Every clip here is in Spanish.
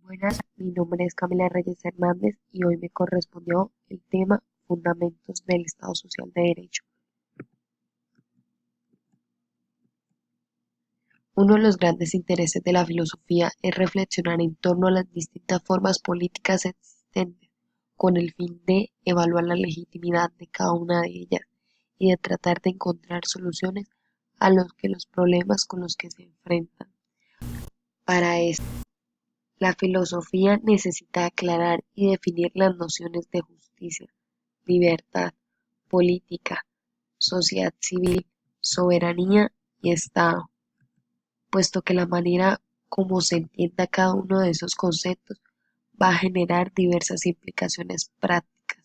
Buenas, mi nombre es Camila Reyes Hernández y hoy me correspondió el tema Fundamentos del Estado Social de Derecho. Uno de los grandes intereses de la filosofía es reflexionar en torno a las distintas formas políticas existentes, con el fin de evaluar la legitimidad de cada una de ellas y de tratar de encontrar soluciones a los problemas con los que se enfrentan. Para esto, la filosofía necesita aclarar y definir las nociones de justicia, libertad, política, sociedad civil, soberanía y Estado, puesto que la manera como se entienda cada uno de esos conceptos va a generar diversas implicaciones prácticas.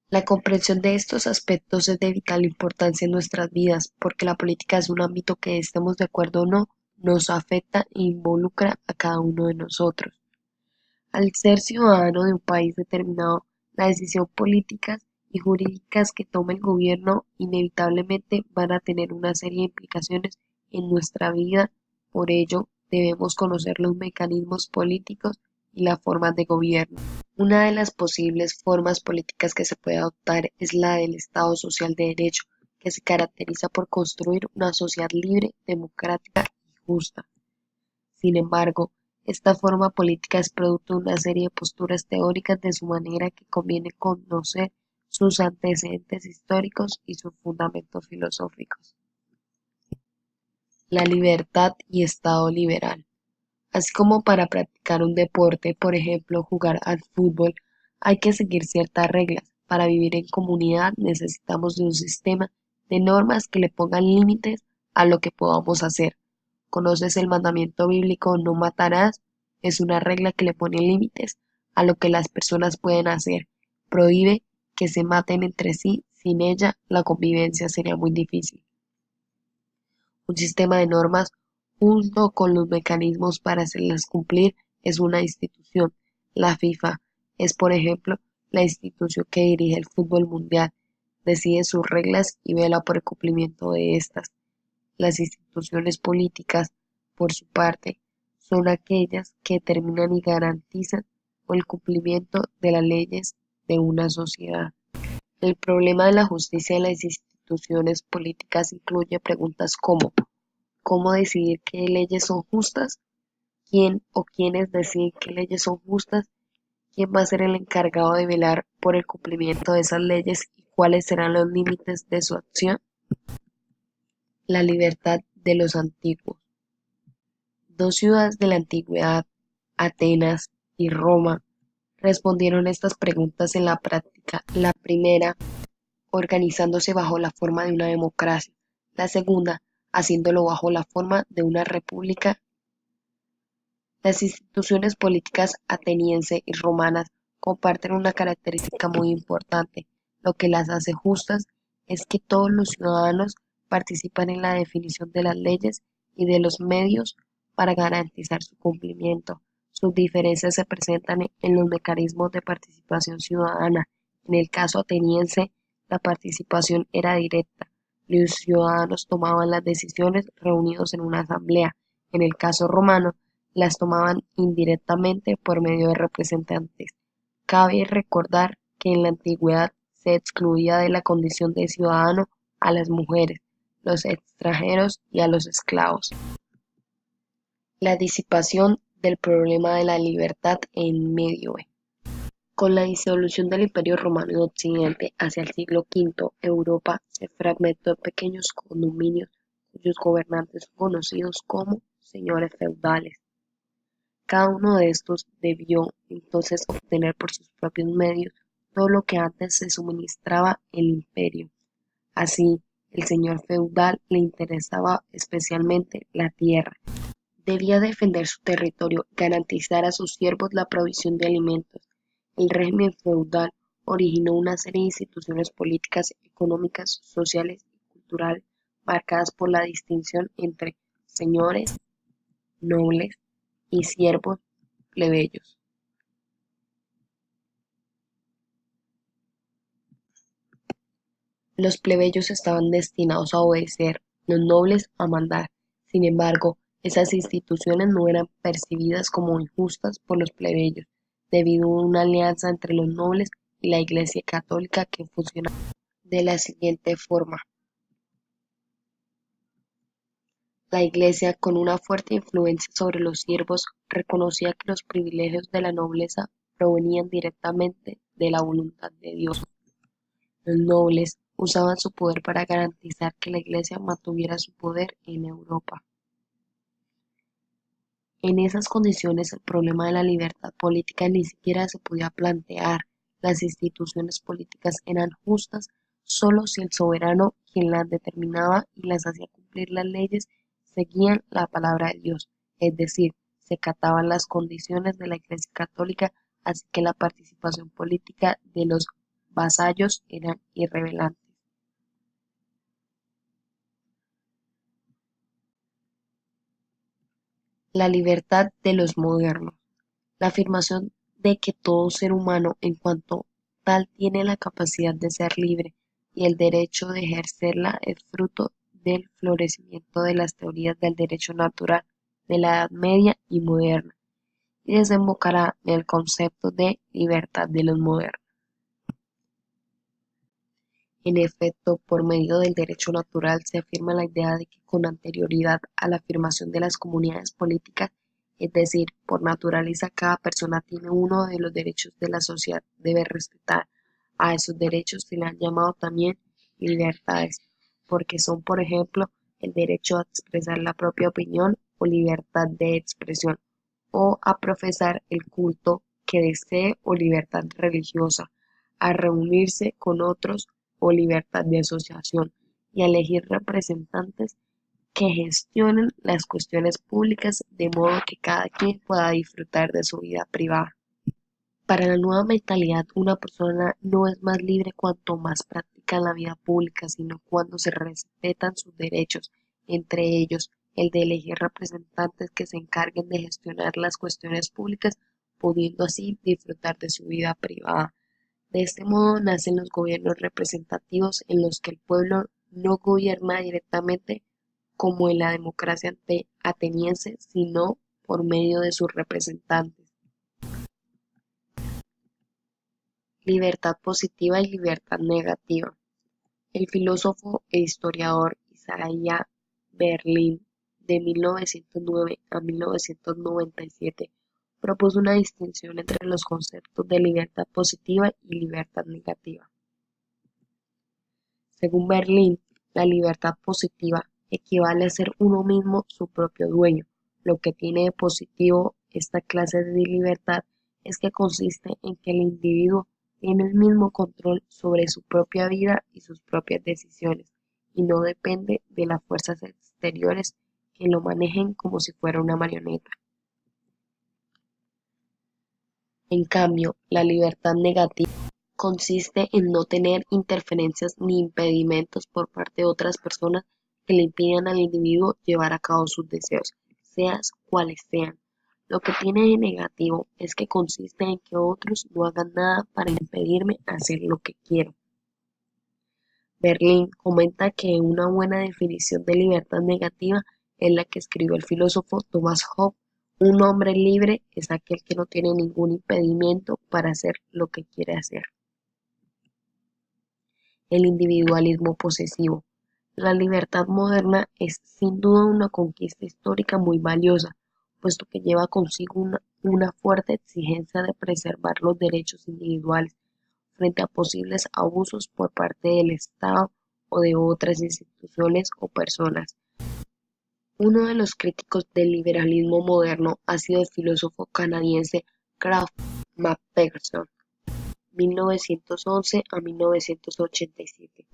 La comprensión de estos aspectos es de vital importancia en nuestras vidas, porque la política es un ámbito que, estemos de acuerdo o no, nos afecta e involucra a cada uno de nosotros. Al ser ciudadano de un país determinado, las decisiones políticas y jurídicas que tome el gobierno inevitablemente van a tener una serie de implicaciones en nuestra vida. Por ello, debemos conocer los mecanismos políticos y las formas de gobierno. Una de las posibles formas políticas que se puede adoptar es la del Estado Social de Derecho, que se caracteriza por construir una sociedad libre, democrática y justa. Sin embargo, esta forma política es producto de una serie de posturas teóricas, de su manera que conviene conocer sus antecedentes históricos y sus fundamentos filosóficos. La libertad y Estado liberal. Así como para practicar un deporte, por ejemplo, jugar al fútbol, hay que seguir ciertas reglas. Para vivir en comunidad necesitamos de un sistema de normas que le pongan límites a lo que podamos hacer. ¿Conoces el mandamiento bíblico no matarás? Es una regla que le pone límites a lo que las personas pueden hacer. Prohíbe que se maten entre sí. Sin ella, la convivencia sería muy difícil. Un sistema de normas, junto con los mecanismos para hacerlas cumplir, es una institución. La FIFA es, por ejemplo, la institución que dirige el fútbol mundial, decide sus reglas y vela por el cumplimiento de estas. Las instituciones políticas, por su parte, son aquellas que determinan y garantizan el cumplimiento de las leyes de una sociedad. El problema de la justicia en las instituciones políticas incluye preguntas como: ¿cómo decidir qué leyes son justas? ¿Quién o quiénes deciden qué leyes son justas? ¿Quién va a ser el encargado de velar por el cumplimiento de esas leyes y cuáles serán los límites de su acción? La libertad de los antiguos. Dos ciudades de la antigüedad, Atenas y Roma, respondieron estas preguntas en la práctica. La primera, organizándose bajo la forma de una democracia; la segunda, haciéndolo bajo la forma de una república. Las instituciones políticas ateniense y romanas comparten una característica muy importante. Lo que las hace justas es que todos los ciudadanos participan en la definición de las leyes y de los medios para garantizar su cumplimiento. Sus diferencias se presentan en los mecanismos de participación ciudadana. En el caso ateniense, la participación era directa. Los ciudadanos tomaban las decisiones reunidos en una asamblea. En el caso romano, las tomaban indirectamente por medio de representantes. Cabe recordar que en la antigüedad se excluía de la condición de ciudadano a las mujeres, los extranjeros y a los esclavos. La disipación del problema de la libertad en Medioevo. Con la disolución del Imperio Romano en Occidente hacia el siglo V, Europa se fragmentó en pequeños condominios cuyos gobernantes son conocidos como señores feudales. Cada uno de estos debió entonces obtener por sus propios medios todo lo que antes se suministraba el imperio. Así, el señor feudal le interesaba especialmente la tierra. Debía defender su territorio y garantizar a sus siervos la provisión de alimentos. El régimen feudal originó una serie de instituciones políticas, económicas, sociales y culturales marcadas por la distinción entre señores, nobles y siervos plebeyos. Los plebeyos estaban destinados a obedecer, los nobles a mandar. Sin embargo, Esas instituciones no eran percibidas como injustas por los plebeyos, debido a una alianza entre los nobles y la Iglesia católica que funcionaba de la siguiente forma. La Iglesia, con una fuerte influencia sobre los siervos, reconocía que los privilegios de la nobleza provenían directamente de la voluntad de Dios. Los nobles usaban su poder para garantizar que la Iglesia mantuviera su poder en Europa. En esas condiciones el problema de la libertad política ni siquiera se podía plantear. Las instituciones políticas eran justas solo si el soberano, quien las determinaba y las hacía cumplir las leyes, seguían la palabra de Dios, es decir, se cataban las condiciones de la Iglesia católica, así que la participación política de los vasallos era irrelevante. La libertad de los modernos. La afirmación de que todo ser humano en cuanto tal tiene la capacidad de ser libre y el derecho de ejercerla es fruto del florecimiento de las teorías del derecho natural de la Edad Media y moderna, y desembocará en el concepto de libertad de los modernos. En efecto, por medio del derecho natural se afirma la idea de que con anterioridad a la afirmación de las comunidades políticas, es decir, por naturaleza cada persona tiene uno de los derechos de la sociedad debe respetar. A esos derechos se le han llamado también libertades, porque son, por ejemplo, el derecho a expresar la propia opinión o libertad de expresión, o a profesar el culto que desee o libertad religiosa, a reunirse con otros o libertad de asociación, y a elegir representantes que gestionen las cuestiones públicas de modo que cada quien pueda disfrutar de su vida privada. Para la nueva mentalidad, una persona no es más libre cuanto más practica la vida pública, sino cuando se respetan sus derechos, entre ellos el de elegir representantes que se encarguen de gestionar las cuestiones públicas, pudiendo así disfrutar de su vida privada. De este modo nacen los gobiernos representativos en los que el pueblo no gobierna directamente como en la democracia ateniense, sino por medio de sus representantes. Libertad positiva y libertad negativa. El filósofo e historiador Isaiah Berlin, de 1909 a 1997, propuso una distinción entre los conceptos de libertad positiva y libertad negativa. Según Berlin, la libertad positiva equivale a ser uno mismo su propio dueño. Lo que tiene de positivo esta clase de libertad es que consiste en que el individuo tiene el mismo control sobre su propia vida y sus propias decisiones, y no depende de las fuerzas exteriores que lo manejen como si fuera una marioneta. En cambio, la libertad negativa consiste en no tener interferencias ni impedimentos por parte de otras personas que le impidan al individuo llevar a cabo sus deseos, sean cuales sean. Lo que tiene de negativo es que consiste en que otros no hagan nada para impedirme hacer lo que quiero. Berlin comenta que una buena definición de libertad negativa es la que escribió el filósofo Thomas Hobbes: un hombre libre es aquel que no tiene ningún impedimento para hacer lo que quiere hacer. El individualismo posesivo. La libertad moderna es sin duda una conquista histórica muy valiosa, puesto que lleva consigo una fuerte exigencia de preservar los derechos individuales frente a posibles abusos por parte del Estado o de otras instituciones o personas. Uno de los críticos del liberalismo moderno ha sido el filósofo canadiense Ralph McPherson, 1911 a 1987.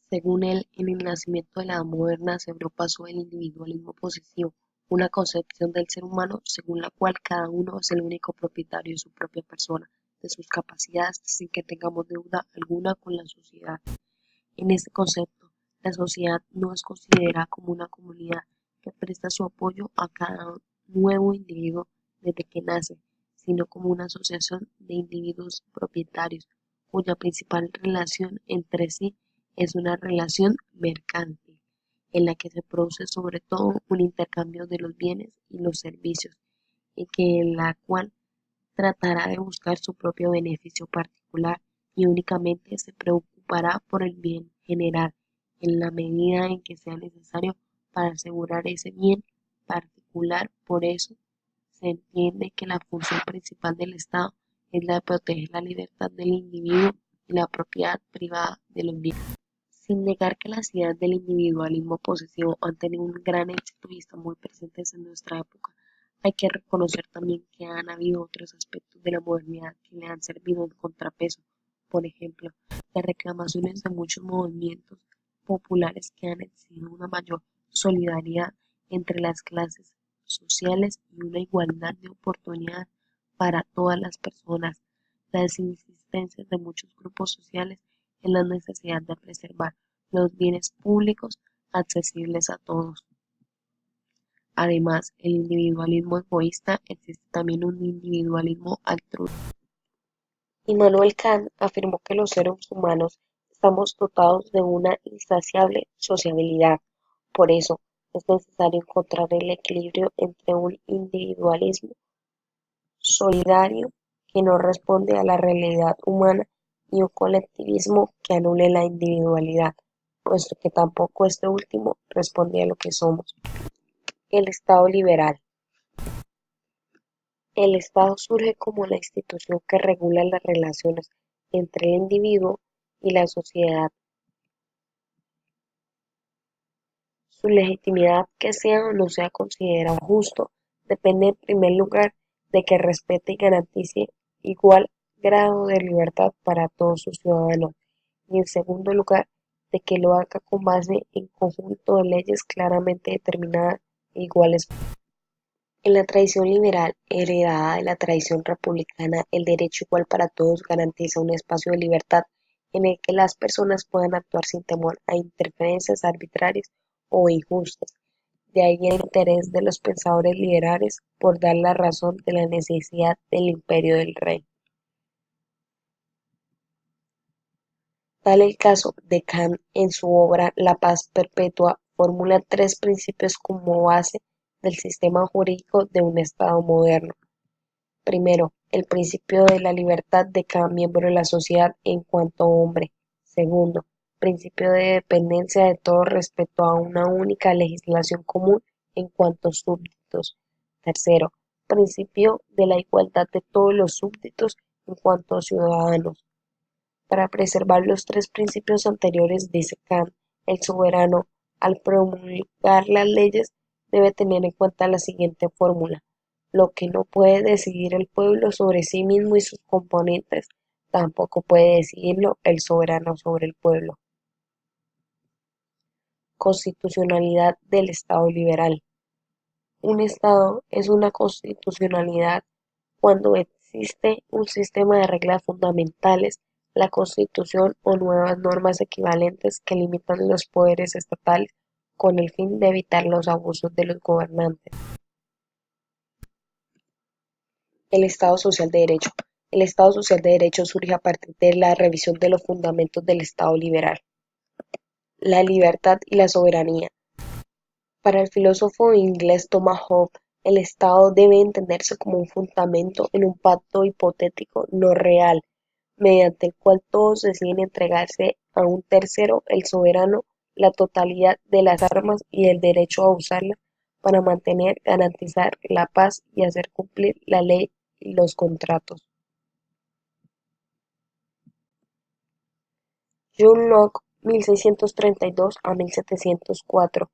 Según él, en el nacimiento de la Edad Moderna se abrió paso el individualismo posesivo, una concepción del ser humano según la cual cada uno es el único propietario de su propia persona, de sus capacidades, sin que tengamos deuda alguna con la sociedad. En este concepto, la sociedad no es considerada como una comunidad que presta su apoyo a cada nuevo individuo desde que nace, sino como una asociación de individuos propietarios, cuya principal relación entre sí es una relación mercantil. en la que se produce sobre todo un intercambio de los bienes y los servicios, y que en la cual tratará de buscar su propio beneficio particular y únicamente se preocupará por el bien general en la medida en que sea necesario para asegurar ese bien particular. Por eso se entiende que la función principal del Estado es la de proteger la libertad del individuo y la propiedad privada de los bienes. Sin negar que las ideas del individualismo posesivo han tenido un gran éxito y están muy presentes en nuestra época, hay que reconocer también que han habido otros aspectos de la modernidad que le han servido en contrapeso. Por ejemplo, las reclamaciones de muchos movimientos populares que han exigido una mayor solidaridad entre las clases sociales y una igualdad de oportunidades para todas las personas. Las insistencias de muchos grupos sociales en la necesidad de preservar los bienes públicos accesibles a todos. Además, el individualismo egoísta existe también un individualismo altruista. Immanuel Kant afirmó que los seres humanos estamos dotados de una insaciable sociabilidad. Por eso, es necesario encontrar el equilibrio entre un individualismo solidario que no responde a la realidad humana y un colectivismo que anule la individualidad, puesto que tampoco este último responde a lo que somos. El Estado liberal. El Estado surge como la institución que regula las relaciones entre el individuo y la sociedad. Su legitimidad, que sea o no sea considerado justo, depende en primer lugar de que respete y garantice igual grado de libertad para todos sus ciudadanos y en segundo lugar de que lo haga con base en conjunto de leyes claramente determinadas e iguales. En la tradición liberal, heredada de la tradición republicana, el derecho igual para todos garantiza un espacio de libertad en el que las personas puedan actuar sin temor a interferencias arbitrarias o injustas. De ahí el interés de los pensadores liberales por dar la razón de la necesidad del imperio del rey. Tal el caso de Kant en su obra La paz perpetua formula tres principios como base del sistema jurídico de un Estado moderno. Primero, el principio de la libertad de cada miembro de la sociedad en cuanto hombre. Segundo, principio de dependencia de todos respecto a una única legislación común en cuanto súbditos. Tercero, principio de la igualdad de todos los súbditos en cuanto ciudadanos. Para preservar los tres principios anteriores, dice Kant, el soberano, al promulgar las leyes, debe tener en cuenta la siguiente fórmula: lo que no puede decidir el pueblo sobre sí mismo y sus componentes, tampoco puede decidirlo el soberano sobre el pueblo. Constitucionalidad del Estado liberal. Un Estado es una constitucionalidad cuando existe un sistema de reglas fundamentales, la Constitución o nuevas normas equivalentes que limitan los poderes estatales con el fin de evitar los abusos de los gobernantes. El Estado Social de Derecho. El Estado Social de Derecho surge a partir de la revisión de los fundamentos del Estado liberal. La libertad y la soberanía. Para el filósofo inglés Thomas Hobbes, el Estado debe entenderse como un fundamento en un pacto hipotético no real, mediante el cual todos deciden entregarse a un tercero, el soberano, la totalidad de las armas y el derecho a usarlas para mantener, garantizar la paz y hacer cumplir la ley y los contratos. John Locke, 1632 a 1704,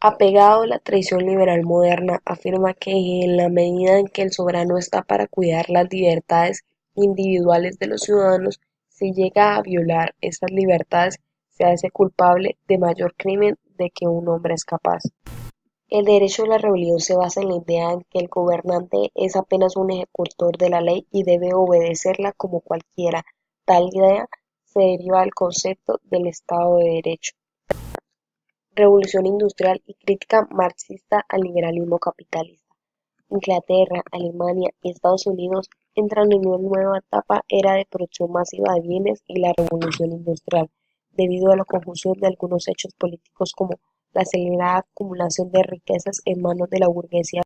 apegado a la tradición liberal moderna, afirma que en la medida en que el soberano está para cuidar las libertades individuales de los ciudadanos, si llega a violar esas libertades, se hace culpable de mayor crimen de que un hombre es capaz. El derecho a la rebelión se basa en la idea en que el gobernante es apenas un ejecutor de la ley y debe obedecerla como cualquiera. Tal idea se deriva del concepto del Estado de Derecho. Revolución industrial y crítica marxista al liberalismo capitalista. Inglaterra, Alemania y Estados Unidos entran en una nueva era de producción masiva de bienes y la revolución industrial, debido a la conjunción de algunos hechos políticos como la acelerada acumulación de riquezas en manos de la burguesía